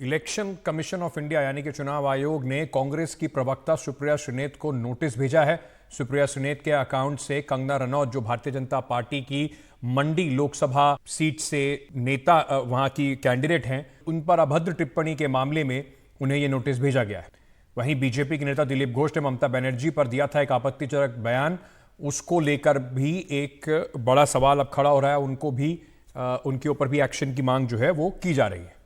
Election commission of India यानी कि चुनाव आयोग ने कांग्रेस की प्रवक्ता सुप्रिया सुनेत को नोटिस भेजा है। सुप्रिया सुनेत के अकाउंट से कंगना रनौत, जो भारतीय जनता पार्टी की मंडी लोकसभा सीट से नेता वहां की कैंडिडेट हैं, उन पर अभद्र टिप्पणी के मामले में उन्हें यह नोटिस भेजा गया है। वहीं बीजेपी के नेता दिलीप घोष ने ममता बनर्जी पर दिया था एक आपत्तिजनक बयान, उसको लेकर भी एक बड़ा सवाल अब खड़ा हो रहा है। उनको भी उनके ऊपर भी एक्शन की मांग जो है वो की जा रही है।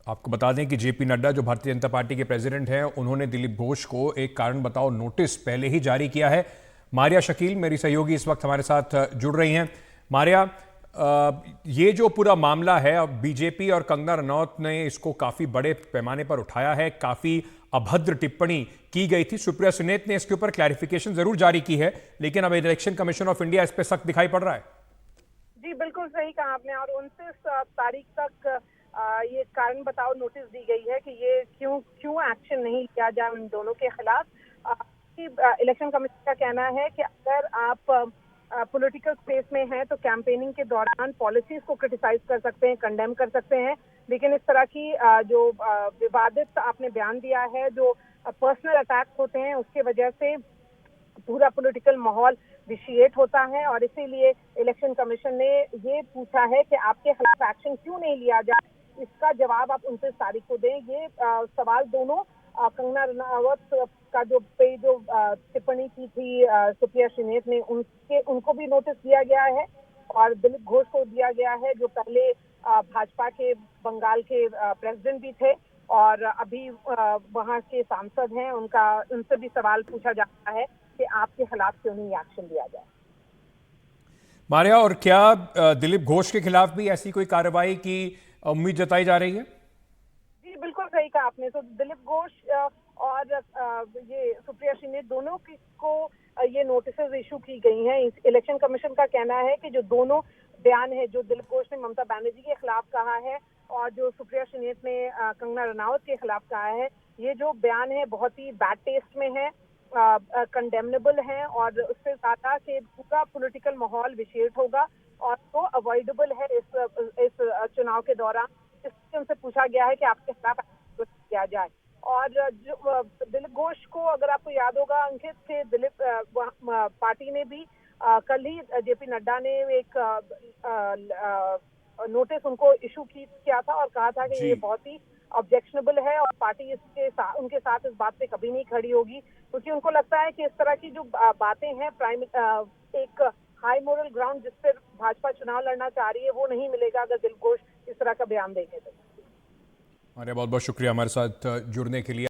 आपको बता दें कि जेपी नड्डा, जो भारतीय जनता पार्टी के प्रेसिडेंट हैं, उन्होंने दिलीप घोष को एक कारण बताओ नोटिस पहले ही जारी किया है। मारिया शकील, मेरी सहयोगी, इस वक्त हमारे साथ जुड़ रही हैं। मारिया, ये जो पूरा मामला है, अब बीजेपी और कंगना रनौत ने इसको काफी बड़े पैमाने पर उठाया है। काफी अभद्र टिप्पणी की गई थी। सुप्रिया सुनेत ने इसके ऊपर क्लैरिफिकेशन जरूर जारी की है, लेकिन अब इलेक्शन कमीशन ऑफ इंडिया इस पर सख्त दिखाई पड़ रहा है। जी बिल्कुल सही कहा आपने। और 29 तारीख तक ये कारण बताओ नोटिस दी गई है कि ये क्यों एक्शन नहीं लिया जाए उन दोनों के खिलाफ। इलेक्शन कमीशन का कहना है कि अगर आप पॉलिटिकल स्पेस में हैं तो कैंपेनिंग के दौरान पॉलिसीज को क्रिटिसाइज कर सकते हैं, कंडेम कर सकते हैं, लेकिन इस तरह की जो विवादित आपने बयान दिया है, जो पर्सनल अटैक होते हैं, उसके वजह से पूरा पॉलिटिकल माहौल विशिएट होता है। और इसीलिए इलेक्शन कमीशन ने ये पूछा है कि आपके खिलाफ एक्शन क्यों नहीं लिया जाए। इसका जवाब आप 29 तारीख को दें। ये सवाल दोनों कंगना रनौत का जो टिप्पणी की थी सुप्रिया सुनेत ने, उनको भी नोटिस दिया गया है और दिलीप घोष को दिया गया है, जो पहले भाजपा के बंगाल के प्रेसिडेंट भी थे और अभी वहां के सांसद हैं। उनसे भी सवाल पूछा जाता है कि आपके खिलाफ क्यों नहीं एक्शन लिया जाए। मारिया, और क्या दिलीप घोष के खिलाफ भी ऐसी कोई कार्रवाई की उम्मीद जताई जा रही है? जी बिल्कुल सही कहा आपने। तो दिलीप घोष और ये सुप्रिया सुनेत दोनों को ये नोटिस इशू की गई हैं। इलेक्शन कमीशन का कहना है कि जो दोनों बयान है, जो दिलीप घोष ने ममता बनर्जी के खिलाफ कहा है और जो सुप्रिया सुनेत ने कंगना रनौत के खिलाफ कहा है, ये जो बयान है बहुत ही बैड टेस्ट में है, कंडेमनेबल है और उससे ज्यादा कि पूरा पॉलिटिकल माहौल विशेष होगा और तो अवॉइडेबल है इस चुनाव के दौरान। इसलिए उनसे पूछा गया है कि आपके खिलाफ किया जाए। और जो दिलीप घोष को, अगर आपको याद होगा अंकित, के दिलीप पार्टी ने भी कल ही जेपी नड्डा ने एक नोटिस उनको इशू किया था और कहा था कि ये बहुत ही ऑब्जेक्शनेबल है और पार्टी उनके साथ इस बात पे कभी नहीं खड़ी होगी, क्योंकि उनको लगता है कि इस तरह की जो बातें हैं, एक हाई मोरल ग्राउंड जिस पर भाजपा चुनाव लड़ना चाह रही है, वो नहीं मिलेगा अगर दिलीप घोष इस तरह का बयान देंगे तो। बहुत बहुत शुक्रिया हमारे साथ जुड़ने के लिए।